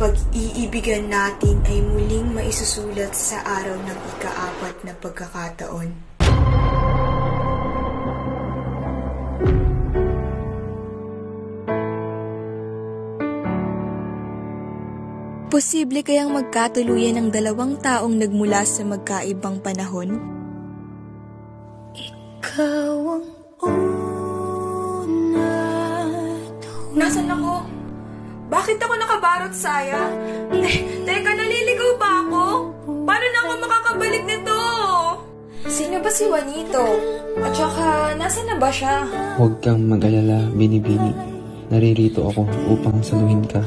pag-iibigan natin ay muling maisusulat sa araw ng ika-4 na pagkakataon. Posible kayang magkatuluyan ng dalawang taong nagmula sa magkaibang panahon? Ikaw ang una. Nasaan ako? Bakit ako nakabarot saya? Teka, naliligaw ba ako? Paano na ako makakabalik nito? Sino ba si Juanito? At saka, nasaan na ba siya? Huwag kang mag-alala, Binibini. Naririto ako upang saluhin ka.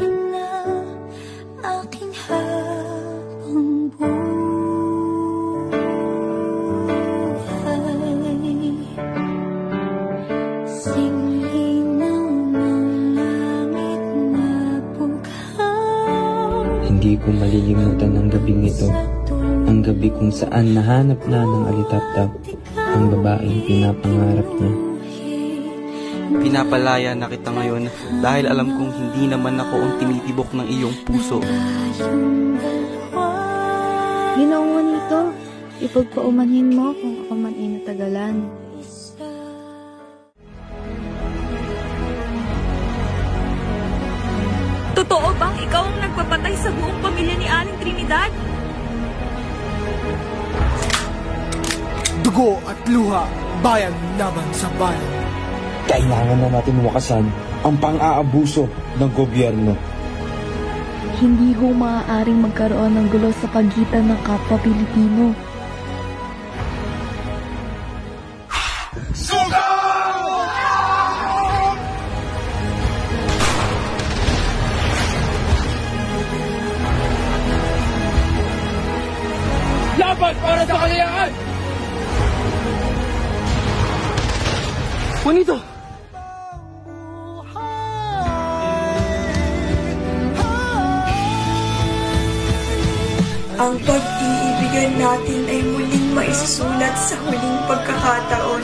Hindi ko malilimutan ang gabing ito. Ang gabi kung saan nahanap na ng alitaptap ang babaeng pinapangarap niya. Pinapalaya na kita ngayon dahil alam kong hindi naman ako ang tinitibok ng iyong puso. Ginoong Juanito, ipagpaumanhin mo kung ako man ay natagalan. Totoo bang ikaw ang nagpapatay sa buong pamilya ni Aling Trinidad? Dugo at luha, bayan laban sa bayan. Kailangan na natin wakasan ang pang-aabuso ng gobyerno. Hindi ho maaaring magkaroon ng gulo sa pagitan ng kapwa Pilipino. Laban para sa kalayaan! Juanito! Ang pag-iibigan natin ay muling maisusulat sa huling pagkakataon.